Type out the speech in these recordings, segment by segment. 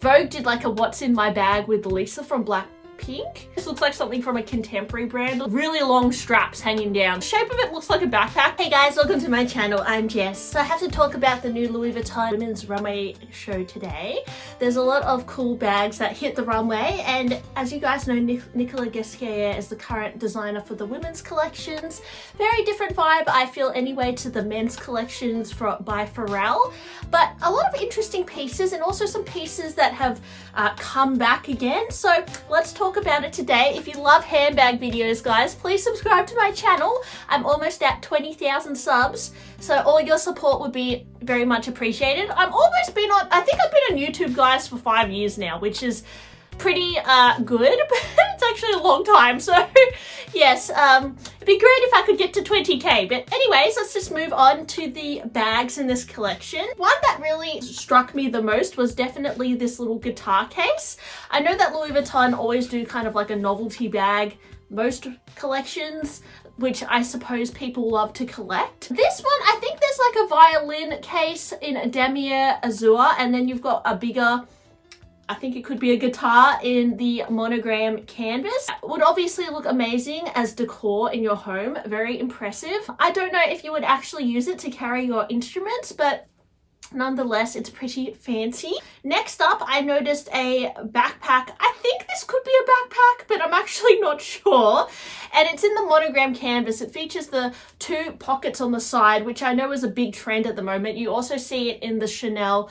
Vogue did like a what's in my bag with Lisa from Blackpink. This looks like something from a contemporary brand. Really long straps hanging down. The shape of it looks like a backpack. Hey guys, welcome to my channel. I'm Jess. So I have to talk about the new Louis Vuitton women's runway show today. There's a lot of cool bags that hit the runway, and as you guys know, Nicolas Ghesquiere is the current designer for the women's collections. Very different vibe, I feel, anyway, to the men's collections by Pharrell, but a lot of interesting pieces and also some pieces that have come back again. So let's talk about it today. If you love handbag videos, guys, please subscribe to my channel. I'm almost at 20,000 subs, so all your support would be very much appreciated. I think I've been on YouTube, guys, for 5 years now, which is pretty good, but it's actually a long time. So yes, it'd be great if I could get to 20k. But anyways, let's just move on to the bags in this collection. One that really struck me the most was definitely this little guitar case. I know that Louis Vuitton always do kind of like a novelty bag, most collections, which I suppose people love to collect. This one, I think there's like a violin case in Damier Azur, and then you've got a bigger, I think it could be a guitar in the monogram canvas. It would obviously look amazing as decor in your home. Very impressive. I don't know if you would actually use it to carry your instruments, but nonetheless, it's pretty fancy. Next up, I noticed a backpack. I think this could be a backpack, but I'm actually not sure. And it's in the monogram canvas. It features the 2 pockets on the side, which I know is a big trend at the moment. You also see it in the Chanel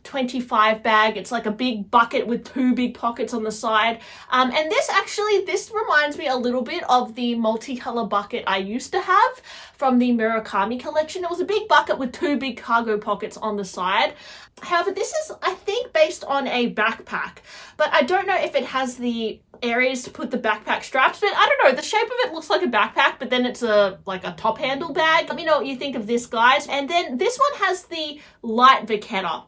25 bag. It's like a big bucket with 2 big pockets on the side. And this reminds me a little bit of the multicolor bucket I used to have from the Murakami collection. It was a big bucket with 2 big cargo pockets on the side. However, this is, I think, based on a backpack, but I don't know if it has the areas to put the backpack straps, but I don't know, the shape of it looks like a backpack, but then it's like a top handle bag. Let me know what you think of this, guys. And then this one has the light vachetta.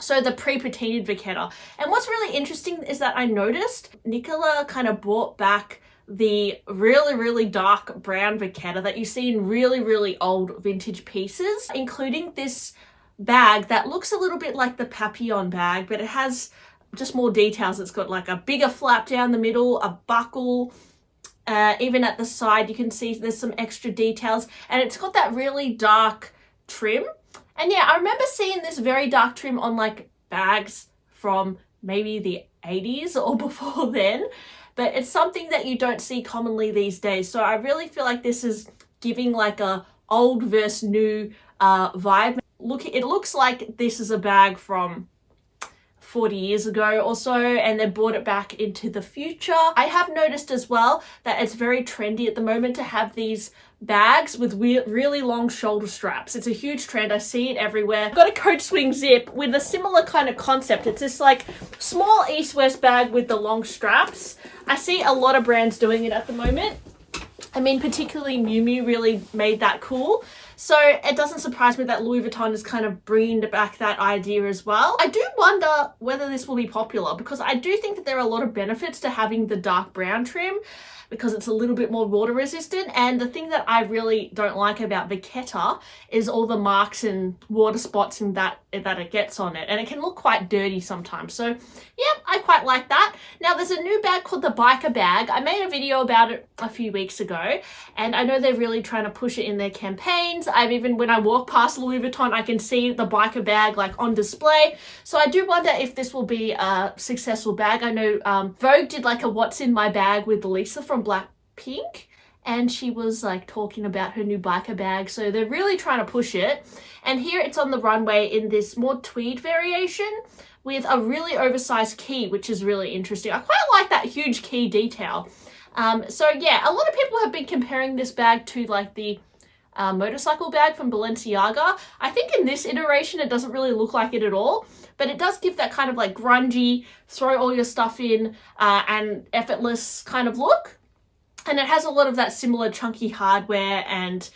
So the pre-patined vachetta. And what's really interesting is that I noticed Nicola kind of brought back the really, really dark brown vachetta that you see in really, really old vintage pieces, including this bag that looks a little bit like the Papillon bag, but it has just more details. It's got like a bigger flap down the middle, a buckle, even at the side you can see there's some extra details, and it's got that really dark trim. And yeah, I remember seeing this very dark trim on like bags from maybe the 80s or before then, but it's something that you don't see commonly these days. So I really feel like this is giving like a old versus new vibe. It looks like this is a bag from 40 years ago or so, and they brought it back into the future. I have noticed as well that it's very trendy at the moment to have these bags with really long shoulder straps. It's a huge trend. I see it everywhere. I've got a coach swing zip with a similar kind of concept. It's this like small east-west bag with the long straps. I see a lot of brands doing it at the moment. I mean, particularly Miu Miu really made that cool. So it doesn't surprise me that Louis Vuitton is kind of bringing back that idea as well. I do wonder whether this will be popular, because I do think that there are a lot of benefits to having the dark brown trim, because it's a little bit more water resistant. And the thing that I really don't like about vachetta is all the marks and water spots and that it gets on it, and it can look quite dirty sometimes. So yeah, I quite like that. Now there's a new bag called the biker bag. I made a video about it a few weeks ago, and I know they're really trying to push it in their campaigns. When I walk past Louis Vuitton, I can see the biker bag like on display. So I do wonder if this will be a successful bag. I know Vogue did like a what's in my bag with Lisa from Blackpink, and she was like talking about her new biker bag. So they're really trying to push it. And here it's on the runway in this more tweed variation with a really oversized key, which is really interesting. I quite like that huge key detail. So yeah, a lot of people have been comparing this bag to like the motorcycle bag from Balenciaga. I think in this iteration it doesn't really look like it at all, but it does give that kind of like grungy, throw all your stuff in and effortless kind of look. And it has a lot of that similar chunky hardware, and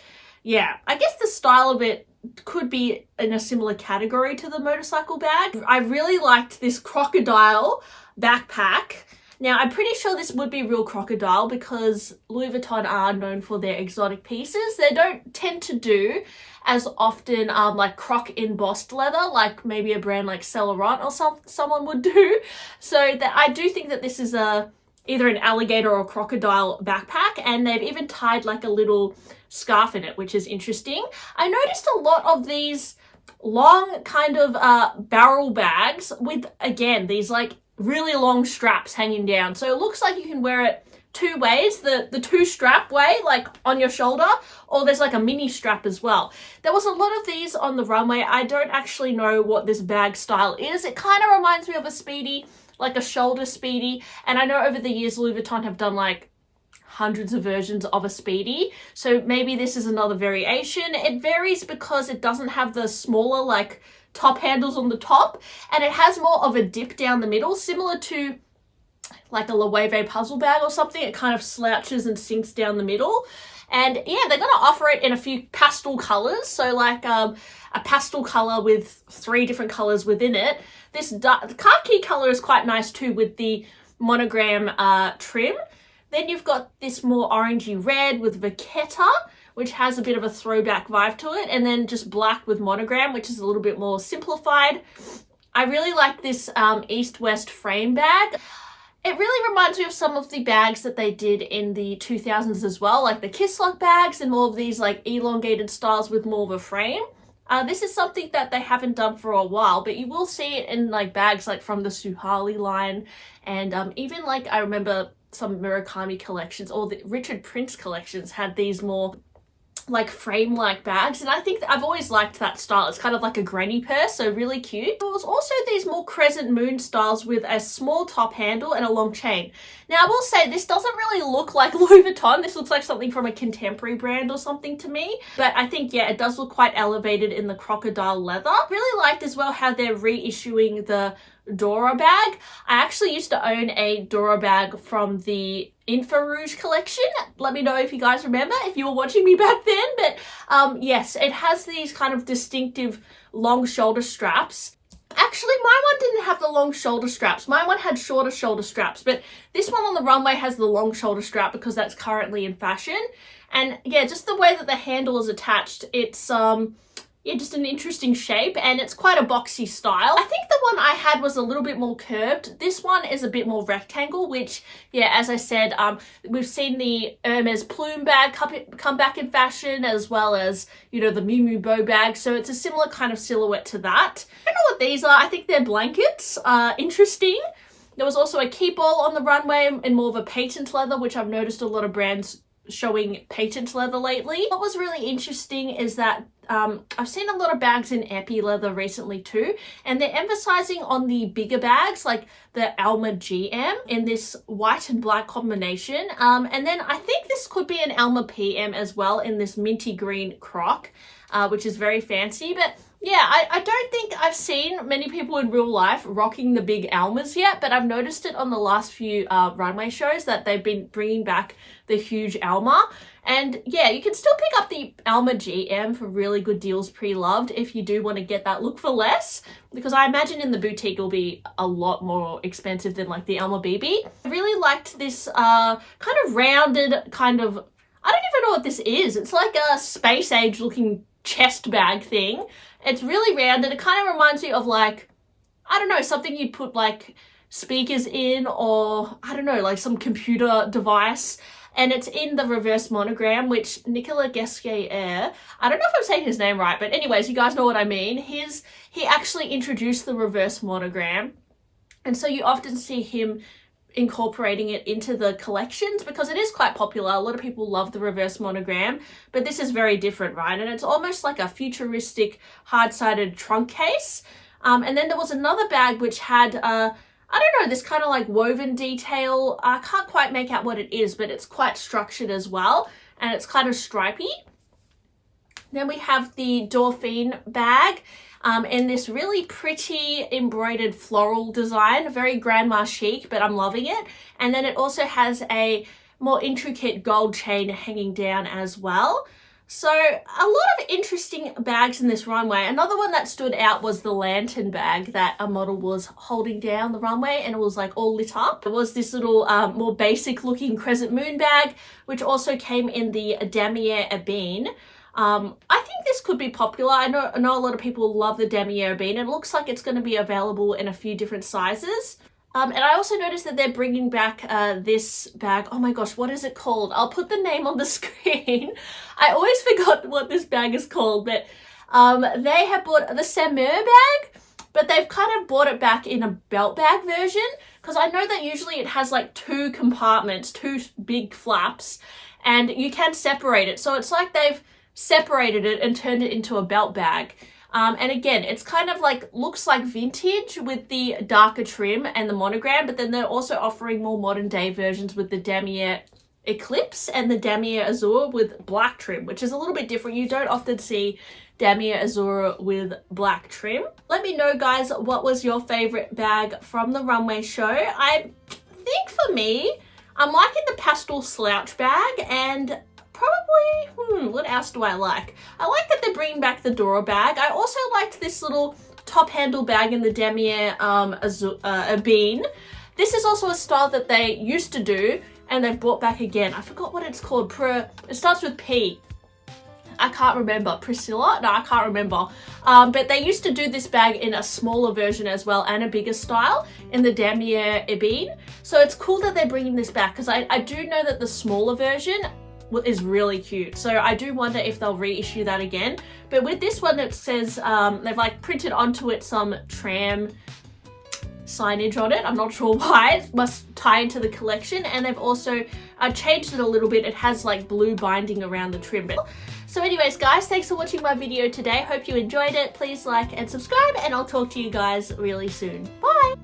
yeah, I guess the style of it could be in a similar category to the motorcycle bag. I really liked this crocodile backpack. Now, I'm pretty sure this would be real crocodile because Louis Vuitton are known for their exotic pieces. They don't tend to do as often like croc embossed leather, like maybe a brand like Saint Laurent or someone would do. So that I do think that this is either an alligator or crocodile backpack, and they've even tied like a little scarf in it, which is interesting. I noticed a lot of these long kind of barrel bags with, again, these like really long straps hanging down. So it looks like you can wear it two ways, the two strap way, like on your shoulder, or there's like a mini strap as well. There was a lot of these on the runway. I don't actually know what this bag style is. It kind of reminds me of a Speedy, like a shoulder Speedy. And I know over the years Louis Vuitton have done like hundreds of versions of a Speedy, so maybe this is another variation. It varies because it doesn't have the smaller like top handles on the top, and it has more of a dip down the middle, similar to like a Loewe puzzle bag or something. It kind of slouches and sinks down the middle. And yeah, they're going to offer it in a few pastel colors, so like a pastel color with 3 different colors within it. This khaki color is quite nice too, with the monogram trim. Then you've got this more orangey red with Vachetta, which has a bit of a throwback vibe to it, and then just black with monogram, which is a little bit more simplified. I really like this East-West frame bag. It really reminds me of some of the bags that they did in the 2000s as well, like the Kiss Lock bags and more of these like elongated styles with more of a frame. This is something that they haven't done for a while, but you will see it in like bags like from the Suhali line, and even like I remember some Murakami collections or the Richard Prince collections had these more like frame-like bags, and I think that I've always liked that style. It's kind of like a granny purse, so really cute. There was also these more crescent moon styles with a small top handle and a long chain. Now I will say this doesn't really look like Louis Vuitton. This looks like something from a contemporary brand or something to me, but I think yeah, it does look quite elevated in the crocodile leather. Really liked as well how they're reissuing the Dora bag. I actually used to own a Dora bag from the Infra Rouge collection. Let me know if you guys remember, if you were watching me back then. But yes, it has these kind of distinctive long shoulder straps. Actually, my one didn't have the long shoulder straps. My one had shorter shoulder straps, but this one on the runway has the long shoulder strap because that's currently in fashion. And yeah, just the way that the handle is attached, it's yeah, just an interesting shape, and it's quite a boxy style. I think the one I had was a little bit more curved. This one is a bit more rectangle, which, yeah, as I said, we've seen the Hermes plume bag come back in fashion, as well as, you know, the Miu Miu bow bag. So it's a similar kind of silhouette to that. I don't know what these are. I think they're blankets. Interesting. There was also a keep all on the runway in more of a patent leather, which I've noticed a lot of brands showing patent leather lately. What was really interesting is that I've seen a lot of bags in epi leather recently too, and they're emphasizing on the bigger bags like the Alma GM in this white and black combination, and then I think this could be an Alma PM as well in this minty green croc, which is very fancy. But yeah, I don't think I've seen many people in real life rocking the big Almas yet, but I've noticed it on the last few runway shows that they've been bringing back the huge Alma. And yeah, you can still pick up the Alma GM for really good deals pre-loved if you do want to get that look for less, because I imagine in the boutique it'll be a lot more expensive than like the Alma BB. I really liked this kind of rounded kind of, I don't even know what this is. It's like a space age looking chest bag thing. It's really rounded. It kind of reminds me of like, I don't know, something you'd put like speakers in, or I don't know, like some computer device. And it's in the reverse monogram, which Nicolas Guesquier, I don't know if I'm saying his name right, but anyways, you guys know what I mean. He actually introduced the reverse monogram. And so you often see him incorporating it into the collections because it is quite popular. A lot of people love the reverse monogram, but this is very different, right? And it's almost like a futuristic hard-sided trunk case. And then there was another bag which had I don't know, this kind of like woven detail. I can't quite make out what it is, but it's quite structured as well, and it's kind of stripy. Then we have the Dauphine bag in this really pretty embroidered floral design, very grandma chic, but I'm loving it. And then it also has a more intricate gold chain hanging down as well. So a lot of interesting bags in this runway. Another one that stood out was the lantern bag that a model was holding down the runway, and it was like all lit up. It was this little more basic looking crescent moon bag, which also came in the damier ebene. I think this could be popular. I know a lot of people love the damier ebene. It looks like it's going to be available in a few different sizes. And I also noticed that they're bringing back this bag. Oh my gosh, what is it called? I'll put the name on the screen. I always forgot what this bag is called, but they have bought the Saumur bag, but they've kind of brought it back in a belt bag version, because I know that usually it has like 2 compartments, 2 big flaps, and you can separate it. So it's like they've separated it and turned it into a belt bag. And again, it's kind of like, looks like vintage with the darker trim and the monogram, but then they're also offering more modern day versions with the damier eclipse and the damier azur with black trim, which is a little bit different. You don't often see damier azur with black trim. Let me know, guys, what was your favorite bag from the runway show? I think for me, I'm liking the pastel slouch bag, and probably, what else do I like? I like that they're bringing back the Dora bag. I also liked this little top handle bag in the damier ebene. This is also a style that they used to do and they've brought back again. I forgot what it's called. It starts with P. I can't remember. Priscilla? No, I can't remember. But they used to do this bag in a smaller version as well, and a bigger style in the damier ebene. So it's cool that they're bringing this back, because I do know that the smaller version is really cute. So I do wonder if they'll reissue that again. But with this one, it says they've like printed onto it some tram signage on it. I'm not sure why. It must tie into the collection. And they've also changed it a little bit. It has like blue binding around the trim. So anyways, guys, thanks for watching my video today. Hope you enjoyed it. Please like and subscribe, and I'll talk to you guys really soon. Bye!